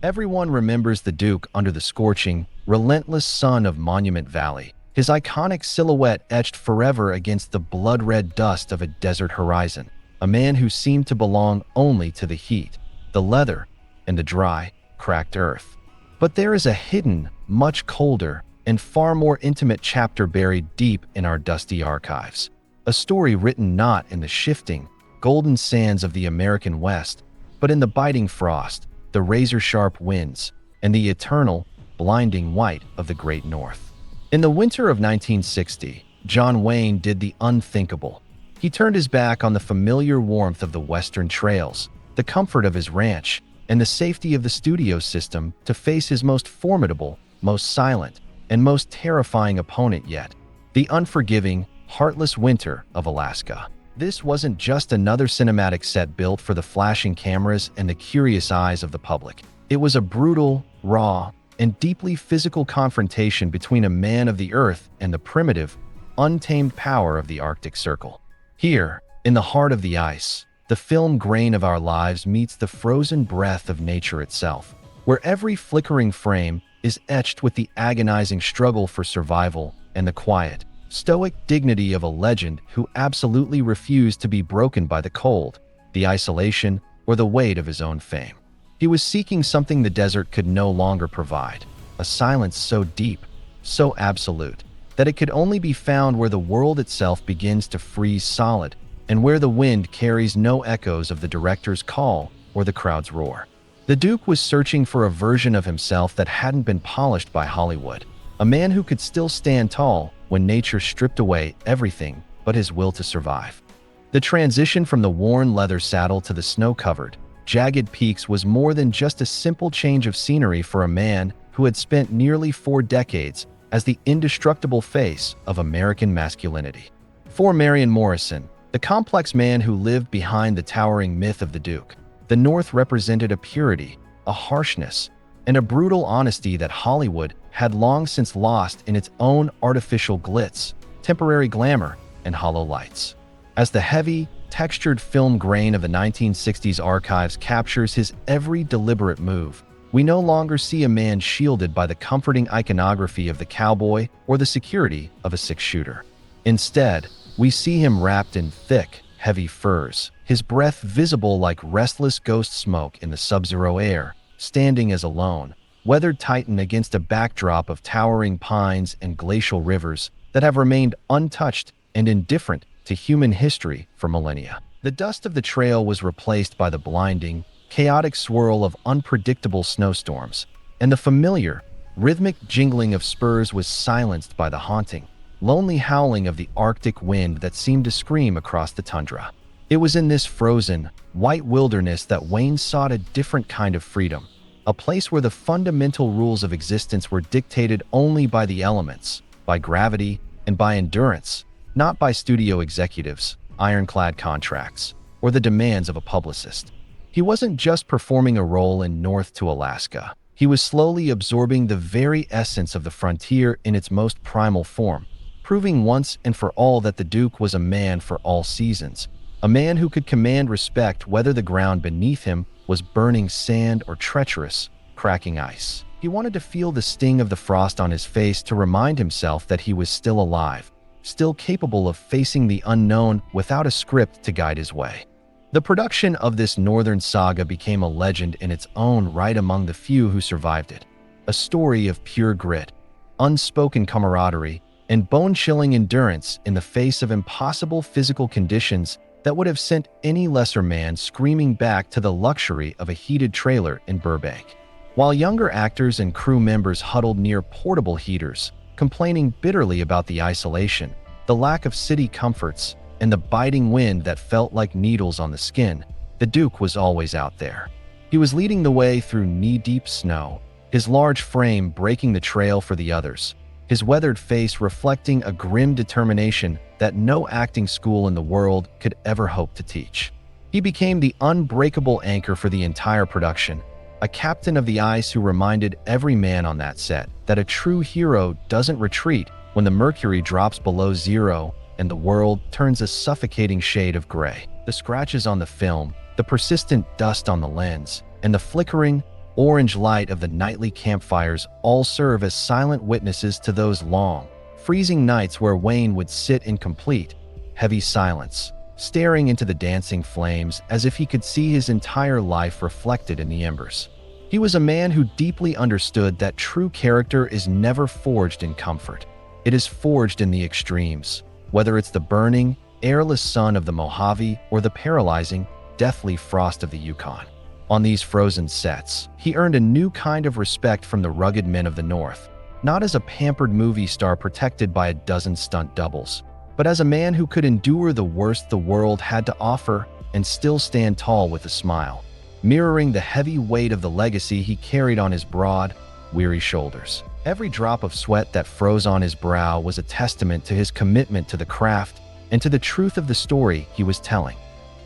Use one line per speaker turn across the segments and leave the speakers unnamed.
Everyone remembers the Duke under the scorching, relentless sun of Monument Valley, his iconic silhouette etched forever against the blood-red dust of a desert horizon, a man who seemed to belong only to the heat, the leather, and the dry, cracked earth. But there is a hidden, much colder, and far more intimate chapter buried deep in our dusty archives. A story written not in the shifting, golden sands of the American West, but in the biting frost, the razor-sharp winds, and the eternal, blinding white of the Great North. In the winter of 1960, John Wayne did the unthinkable. He turned his back on the familiar warmth of the Western trails, the comfort of his ranch, and the safety of the studio system to face his most formidable, most silent, and most terrifying opponent yet, the unforgiving, heartless winter of Alaska. This wasn't just another cinematic set built for the flashing cameras and the curious eyes of the public. It was a brutal, raw, and deeply physical confrontation between a man of the earth and the primitive, untamed power of the Arctic Circle. Here, in the heart of the ice, the film grain of our lives meets the frozen breath of nature itself, where every flickering frame is etched with the agonizing struggle for survival and the quiet, stoic dignity of a legend who absolutely refused to be broken by the cold, the isolation, or the weight of his own fame. He was seeking something the desert could no longer provide, a silence so deep, so absolute, that it could only be found where the world itself begins to freeze solid and where the wind carries no echoes of the director's call or the crowd's roar. The Duke was searching for a version of himself that hadn't been polished by Hollywood, a man who could still stand tall when nature stripped away everything but his will to survive. The transition from the worn leather saddle to the snow-covered, jagged peaks was more than just a simple change of scenery for a man who had spent nearly 4 decades as the indestructible face of American masculinity. For Marion Morrison, the complex man who lived behind the towering myth of the Duke, the North represented a purity, a harshness, and a brutal honesty that Hollywood had long since lost in its own artificial glitz, temporary glamour, and hollow lights. As the heavy, textured film grain of the 1960s archives captures his every deliberate move, we no longer see a man shielded by the comforting iconography of the cowboy or the security of a six-shooter. Instead, we see him wrapped in thick, heavy furs, his breath visible like restless ghost smoke in the sub-zero air, standing as a lone, weathered titan against a backdrop of towering pines and glacial rivers that have remained untouched and indifferent to human history for millennia. The dust of the trail was replaced by the blinding, chaotic swirl of unpredictable snowstorms, and the familiar, rhythmic jingling of spurs was silenced by the haunting, lonely howling of the Arctic wind that seemed to scream across the tundra. It was in this frozen, white wilderness that Wayne sought a different kind of freedom, a place where the fundamental rules of existence were dictated only by the elements, by gravity, and by endurance, not by studio executives, ironclad contracts, or the demands of a publicist. He wasn't just performing a role in North to Alaska. He was slowly absorbing the very essence of the frontier in its most primal form, proving once and for all that the Duke was a man for all seasons, a man who could command respect whether the ground beneath him was burning sand or treacherous, cracking ice. He wanted to feel the sting of the frost on his face to remind himself that he was still alive, still capable of facing the unknown without a script to guide his way. The production of this northern saga became a legend in its own right among the few who survived it, a story of pure grit, unspoken camaraderie, and bone-chilling endurance in the face of impossible physical conditions that would have sent any lesser man screaming back to the luxury of a heated trailer in Burbank. While younger actors and crew members huddled near portable heaters, complaining bitterly about the isolation, the lack of city comforts, and the biting wind that felt like needles on the skin, the Duke was always out there. He was leading the way through knee-deep snow, his large frame breaking the trail for the others, his weathered face reflecting a grim determination that no acting school in the world could ever hope to teach. He became the unbreakable anchor for the entire production, a captain of the ice who reminded every man on that set that a true hero doesn't retreat when the mercury drops below zero and the world turns a suffocating shade of gray. The scratches on the film, the persistent dust on the lens, and the flickering, orange light of the nightly campfires all serve as silent witnesses to those long, freezing nights where Wayne would sit in complete, heavy silence, staring into the dancing flames as if he could see his entire life reflected in the embers. He was a man who deeply understood that true character is never forged in comfort. It is forged in the extremes, whether it's the burning, airless sun of the Mojave or the paralyzing, deathly frost of the Yukon. On these frozen sets, he earned a new kind of respect from the rugged men of the North, not as a pampered movie star protected by a dozen stunt doubles, but as a man who could endure the worst the world had to offer and still stand tall with a smile, mirroring the heavy weight of the legacy he carried on his broad, weary shoulders. Every drop of sweat that froze on his brow was a testament to his commitment to the craft and to the truth of the story he was telling.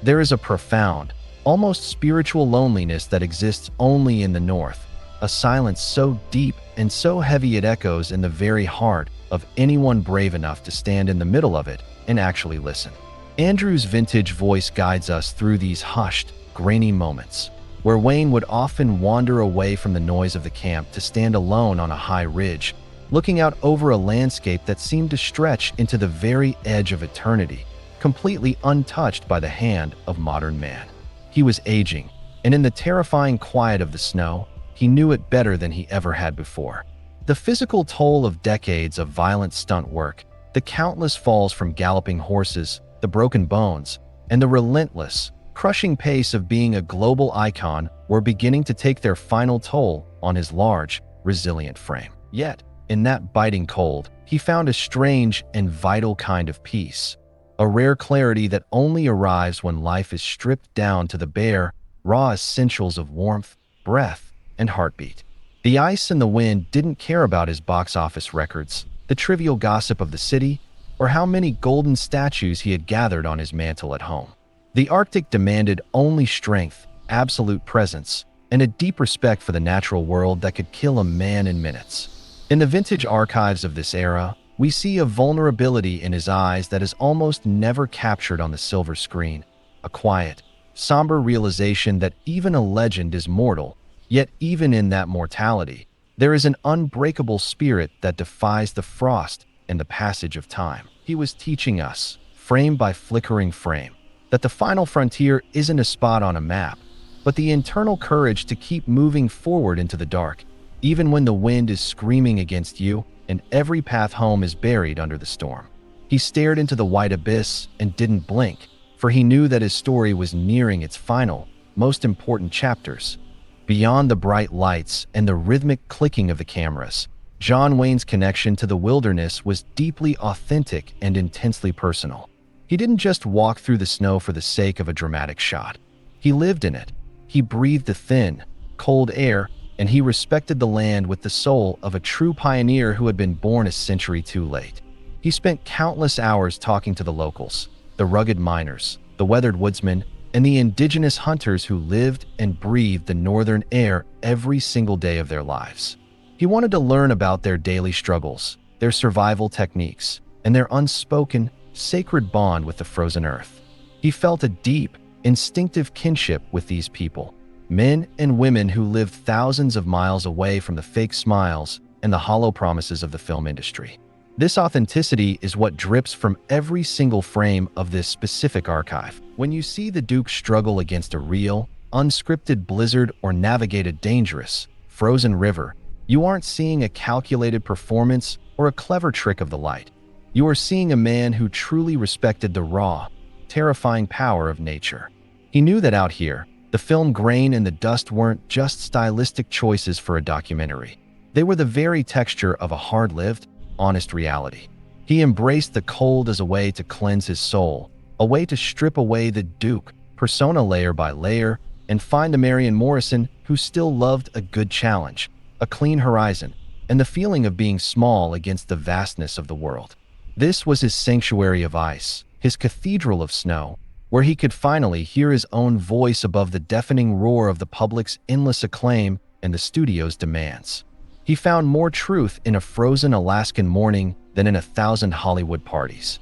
There is a profound, almost spiritual loneliness that exists only in the North, a silence so deep and so heavy it echoes in the very heart of anyone brave enough to stand in the middle of it and actually listen. Andrew's vintage voice guides us through these hushed, grainy moments, where Wayne would often wander away from the noise of the camp to stand alone on a high ridge, looking out over a landscape that seemed to stretch into the very edge of eternity, completely untouched by the hand of modern man. He was aging, and in the terrifying quiet of the snow, he knew it better than he ever had before. The physical toll of decades of violent stunt work, the countless falls from galloping horses, the broken bones, and the relentless, crushing pace of being a global icon were beginning to take their final toll on his large, resilient frame. Yet, in that biting cold, he found a strange and vital kind of peace, a rare clarity that only arrives when life is stripped down to the bare, raw essentials of warmth, breath, and heartbeat. The ice and the wind didn't care about his box office records, the trivial gossip of the city, or how many golden statues he had gathered on his mantle at home. The Arctic demanded only strength, absolute presence, and a deep respect for the natural world that could kill a man in minutes. In the vintage archives of this era, we see a vulnerability in his eyes that is almost never captured on the silver screen, a quiet, somber realization that even a legend is mortal, yet even in that mortality, there is an unbreakable spirit that defies the frost and the passage of time. He was teaching us, frame by flickering frame, that the final frontier isn't a spot on a map, but the internal courage to keep moving forward into the dark, even when the wind is screaming against you and every path home is buried under the storm. He stared into the white abyss and didn't blink, for he knew that his story was nearing its final, most important chapters. Beyond the bright lights and the rhythmic clicking of the cameras, John Wayne's connection to the wilderness was deeply authentic and intensely personal. He didn't just walk through the snow for the sake of a dramatic shot. He lived in it. He breathed the thin, cold air, and he respected the land with the soul of a true pioneer who had been born a century too late. He spent countless hours talking to the locals, the rugged miners, the weathered woodsmen, and the indigenous hunters who lived and breathed the northern air every single day of their lives. He wanted to learn about their daily struggles, their survival techniques, and their unspoken, sacred bond with the frozen earth. He felt a deep, instinctive kinship with these people, men and women who lived thousands of miles away from the fake smiles and the hollow promises of the film industry. This authenticity is what drips from every single frame of this specific archive. When you see the Duke struggle against a real, unscripted blizzard or navigate a dangerous, frozen river, you aren't seeing a calculated performance or a clever trick of the light. You are seeing a man who truly respected the raw, terrifying power of nature. He knew that out here, the film grain and the dust weren't just stylistic choices for a documentary. They were the very texture of a hard-lived, honest reality. He embraced the cold as a way to cleanse his soul, a way to strip away the Duke persona layer by layer and find a Marion Morrison who still loved a good challenge, a clean horizon, and the feeling of being small against the vastness of the world. This was his sanctuary of ice, his cathedral of snow, where he could finally hear his own voice above the deafening roar of the public's endless acclaim and the studio's demands. He found more truth in a frozen Alaskan morning than in 1,000 Hollywood parties.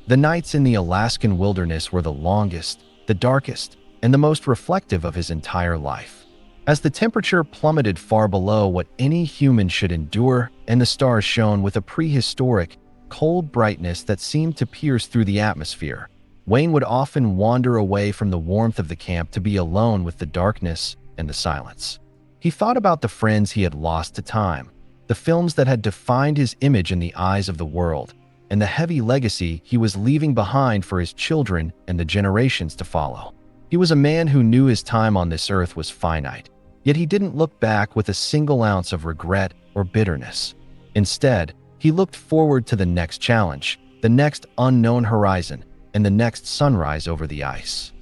The nights in the Alaskan wilderness were the longest, the darkest, and the most reflective of his entire life. As the temperature plummeted far below what any human should endure, and the stars shone with a prehistoric, cold brightness that seemed to pierce through the atmosphere, Wayne would often wander away from the warmth of the camp to be alone with the darkness and the silence. He thought about the friends he had lost to time, the films that had defined his image in the eyes of the world, and the heavy legacy he was leaving behind for his children and the generations to follow. He was a man who knew his time on this earth was finite, yet he didn't look back with a single ounce of regret or bitterness. Instead, he looked forward to the next challenge, the next unknown horizon, and the next sunrise over the ice.